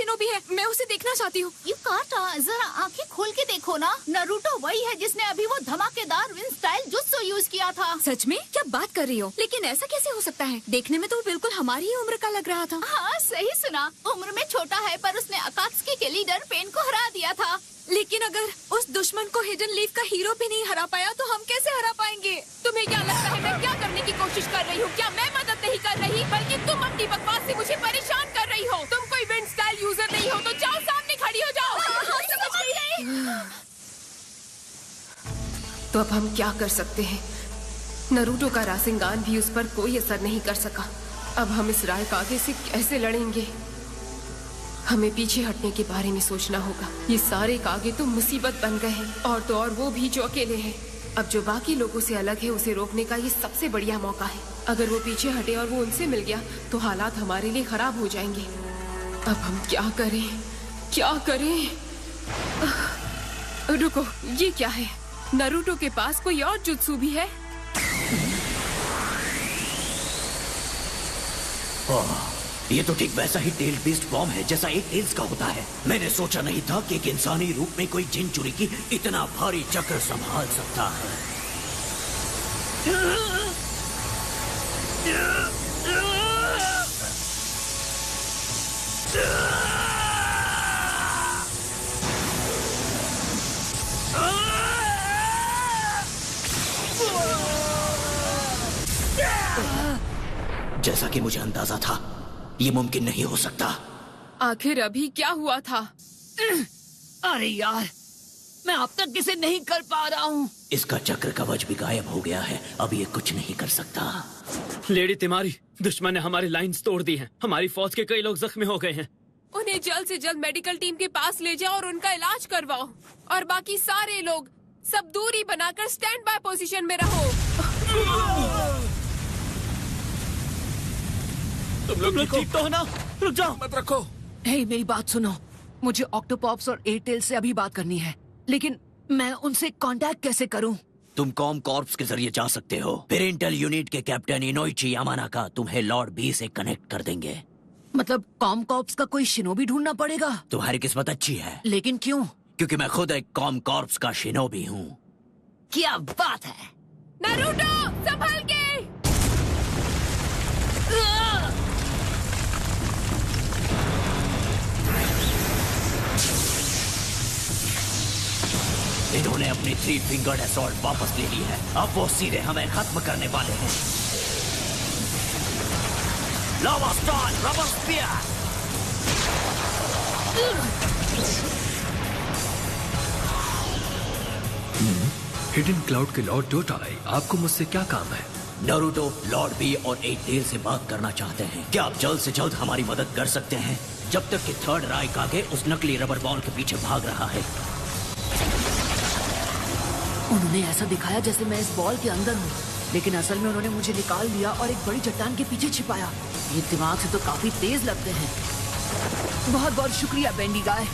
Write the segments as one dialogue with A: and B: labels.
A: Shinobi है, मैं उसे देखना चाहती हूँ।
B: युकाटा, जरा आंखें खोल के देखो ना, नारुतो वही है जिसने अभी वो धमाकेदार विंड स्टाइल जुत्सु यूज किया था।
A: सच में? क्या बात कर रही हो? लेकिन ऐसा कैसे हो सकता है? देखने में तो बिल्कुल हमारी ही उम्र का लग रहा था।
B: हाँ सही सुना, उम्र में छोटा है पर उसने अकात्सुकी के लीडर पेन को हरा दिया था।
A: लेकिन अगर उस दुश्मन को हिडन लीफ का हीरो भी नहीं हरा पाया तो हम कैसे हरा पाएंगे? तुम्हें क्या लगता है मैं क्या करने की कोशिश कर रही हूँ? क्या मैं मदद नहीं कर रही, बल्कि तुम अपनी बकवास से मुझे परेशान कर रही हो। तुम कोई विंड स्टाइल यूजर नहीं हो तो जाओ सामने खड़ी हो जाओ।
B: हाँ, समझ गई।
C: तो अब हम क्या कर सकते हैं? नारुतो का रासेंगान भी उस पर कोई असर नहीं कर सका। अब हम इस रायकागे से कैसे लड़ेंगे? हमें पीछे हटने के बारे में सोचना होगा। ये सारे कागे तो मुसीबत बन गए हैं, और तो और वो भी जो अकेले हैं। अब जो बाकी लोगों से अलग है उसे रोकने का ये सबसे बढ़िया मौका है। अगर वो पीछे हटे और वो उनसे मिल गया तो हालात हमारे लिए खराब हो जाएंगे। अब हम क्या करें? क्या करें? रुको, ये क्या है? नारुतो के पास कोई और जुत्सु भी है?
D: ये तो ठीक वैसा ही टेल बेस्ड फॉर्म है जैसा एक टेल्स का होता है। मैंने सोचा नहीं था कि एक इंसानी रूप में कोई जिन चुरी की इतना भारी चक्र संभाल सकता है। जैसा कि मुझे अंदाजा था, ये मुमकिन नहीं हो सकता।
C: आखिर अभी क्या हुआ था?
E: अरे यार, मैं अब तक इसे नहीं कर पा रहा हूँ।
D: इसका चक्र कवच भी गायब हो गया है, अब ये कुछ नहीं कर सकता।
F: लेडी तिमारी, दुश्मन ने हमारी लाइंस तोड़ दी हैं। हमारी फौज के कई लोग जख्मी हो गए हैं।
A: उन्हें जल्द से जल्द मेडिकल टीम के पास ले जाओ और उनका इलाज करवाओ। और बाकी सारे लोग सब दूरी बनाकर स्टैंड बाय पोजीशन में रहो।
F: तुम लोग ठीक तो हो ना? रुक जाओ, मत रखो।
E: हे, मेरी बात सुनो। मुझे ऑक्टोपॉप्स और एयरटेल से अभी बात करनी है, लेकिन मैं उनसे कांटेक्ट कैसे करूं?
D: तुम कॉम कॉर्प्स के जरिए जा सकते हो। फिर इंटेल यूनिट के कैप्टन इनोइची यामानाका तुम्हें लॉर्ड बी से कनेक्ट कर देंगे।
E: मतलब कॉम कॉर्प्स का कोई शिनोबी ढूंढना पड़ेगा?
D: तुम्हारी किस्मत अच्छी है।
E: लेकिन क्यों?
D: क्योंकि मैं खुद एक कॉम कॉर्प्स का शिनोबी हूँ।
E: क्या बात है?
A: नारुतो, संभल के!
D: इन्होंने अपनी 3 फिंगर्ड असॉल्ट वापस ले ली है। अब वो सीधे हमें खत्म करने वाले हैं। Lava star rubber spear.
G: Hidden cloud के लॉर्ड डोटाई, आपको मुझसे क्या काम है?
D: नारुतो, लॉर्ड बी और एक टेल से बात करना चाहते हैं। क्या आप जल्द से जल्द हमारी मदद कर सकते हैं, जब तक कि थर्ड रायकागे उस नकली रबर बॉल के पीछे भाग रहा है?
E: उन्होंने ऐसा दिखाया जैसे मैं इस बॉल के अंदर हूँ, लेकिन असल में उन्होंने मुझे निकाल लिया और एक बड़ी चट्टान के पीछे छिपाया। ये दिमाग से तो काफी तेज लगते हैं। बहुत बहुत शुक्रिया बेंडी गाय।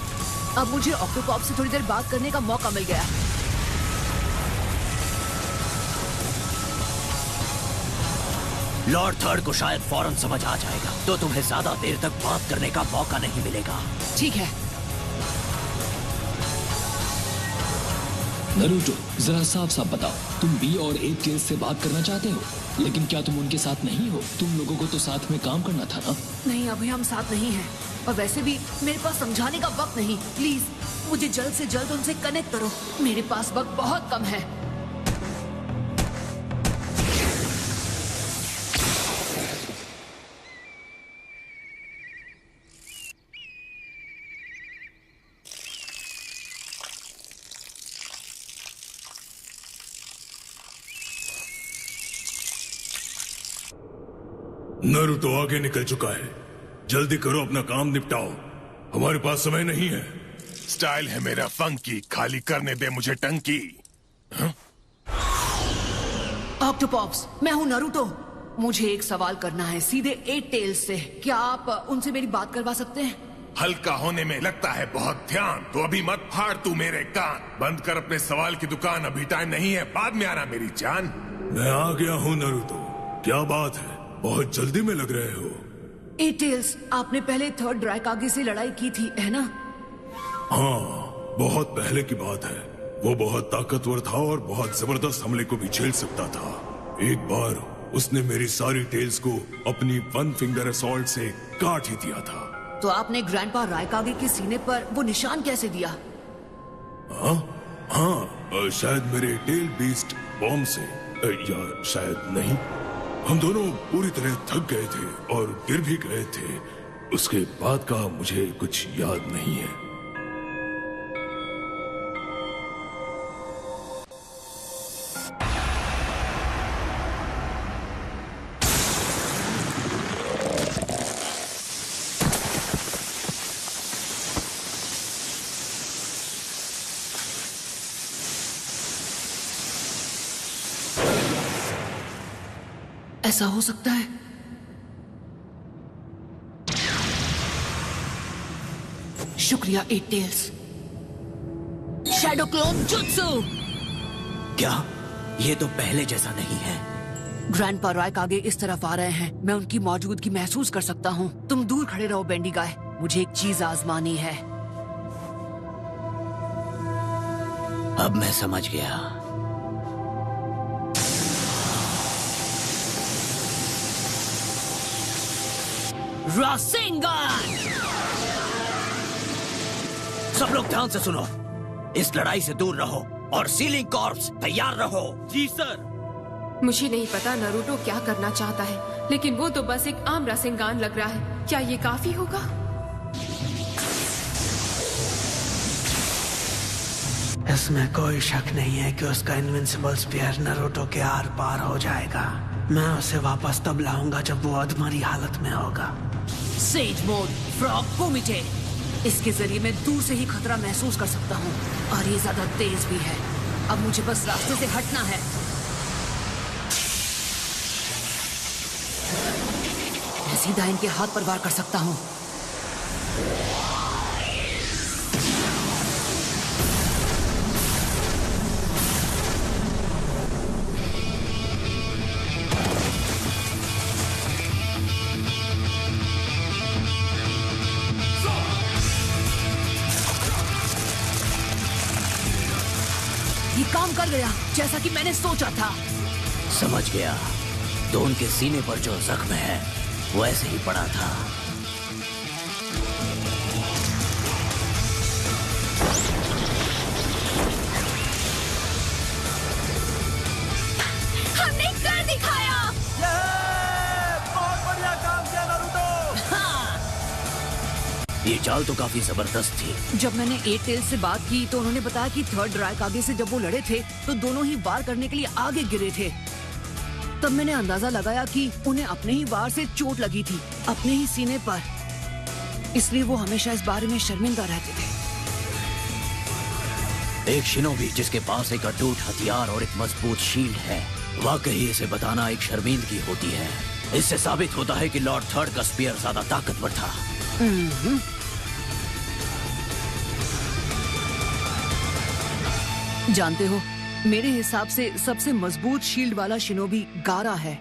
E: अब मुझे ऑक्टोपॉप से थोड़ी देर बात करने का मौका मिल गया।
D: लॉर्ड थर्ड को शायद फौरन समझ आ जाएगा, तो तुम्हें ज्यादा देर तक बात करने का मौका नहीं मिलेगा।
E: ठीक है।
H: नारुतो, जरा साफ साफ बताओ, तुम बी और एक टेल से बात करना चाहते हो, लेकिन क्या तुम उनके साथ नहीं हो? तुम लोगों को तो साथ में काम करना था ना?
E: नहीं, अभी हम साथ नहीं हैं, और वैसे भी मेरे पास समझाने का वक्त नहीं। प्लीज मुझे जल्द से जल्द उनसे कनेक्ट करो, मेरे पास वक्त बहुत कम है।
I: नारुतो आगे निकल चुका है, जल्दी करो, अपना काम निपटाओ, हमारे पास समय नहीं है।
J: स्टाइल है मेरा फंकी, खाली करने दे मुझे टंकी।
E: ऑक्टोपॉप्स, मैं हूँ नारुतो। मुझे एक सवाल करना है सीधे 8 टेल्स से। क्या आप उनसे मेरी बात करवा सकते हैं?
J: हल्का होने में लगता है बहुत ध्यान, तो अभी मत फाड़ तू मेरे कान। बंद कर अपने सवाल की दुकान, अभी टाइम नहीं है, बाद में आना मेरी जान।
I: मैं आ गया हूँ नारुतो, क्या बात है, बहुत जल्दी में लग रहे हो।
E: एट टेल्स, आपने पहले थर्ड ड्राइकागे से लड़ाई की थी, है ना?
I: हाँ, बहुत पहले की बात है। वो बहुत ताकतवर था और बहुत जबरदस्त हमले को भी झेल सकता था। एक बार उसने मेरी सारी टेल्स को अपनी वन फिंगर असॉल्ट से काट ही दिया था।
E: तो आपने ग्रैंडपा रायकागे के सीने पर वो निशान कैसे दिया?
I: हाँ, शायद मेरे टेल बीस्ट बॉम्ब से, या शायद नहीं। हम दोनों पूरी तरह थक गए थे और गिर भी गए थे। उसके बाद का मुझे कुछ याद नहीं है।
E: ऐसा हो सकता है? शुक्रिया eight tails. Shadow clone jutsu!
D: क्या ये तो पहले जैसा नहीं है?
E: ग्रैंडपा रायकागे इस तरफ आ रहे हैं। मैं उनकी मौजूदगी महसूस कर सकता हूँ। तुम दूर खड़े रहो बेंडी गाय, मुझे एक चीज आजमानी है।
D: अब मैं समझ गया।
E: रासेंगान!
D: सब लोग ध्यान से सुनो। इस लड़ाई से दूर रहो और सीलिंग कॉर्प्स तैयार रहो।
F: जी सर।
C: मुझे नहीं पता नारुतो क्या करना चाहता है, लेकिन वो तो बस एक आम रासेंगान लग रहा है। क्या ये काफी होगा?
K: इसमें कोई शक नहीं है कि उसका इनविंसिबल स्पीयर नारुतो के आर पार हो जाएगा। मैं उसे वापस तब लाऊंगा जब वो अधमरी हालत में होगा।
E: सेज मोड फ्रॉग कोमिटे। इसके जरिए मैं दूर से ही खतरा महसूस कर सकता हूँ और ये ज्यादा तेज भी है। अब मुझे बस रास्ते से हटना है। मैं सीधा इनके हाथ पर वार कर सकता हूँ। ये काम कर गया जैसा कि मैंने सोचा था।
D: समझ गया। तो उनके सीने पर जो जख्म है वो ऐसे ही पड़ा था।
A: हमने कर दिखाया।
K: बहुत बढ़िया काम किया नारुतो।
D: ये चाल तो काफी जबरदस्त थी।
E: जब मैंने एट टेल्स से बात की तो उन्होंने बताया कि थर्ड ड्राइकागे से जब वो लड़े थे तो दोनों ही वार करने के लिए आगे गिरे थे। तब मैंने अंदाजा लगाया कि उन्हें अपने ही वार से चोट लगी थी, अपने ही सीने पर। इसलिए वो हमेशा इस बारे में शर्मिंदा रहते थे।
D: एक शिनोबी जिसके पास एक अटूट हथियार और एक मजबूत शील्ड है, वाकई इसे बताना एक शर्मिंदगी होती है। इससे साबित होता है कि लॉर्ड थर्ड का स्पीयर ज्यादा ताकतवर था।
E: जानते हो, मेरे हिसाब से सबसे मजबूत शील्ड वाला शिनोबी गारा है।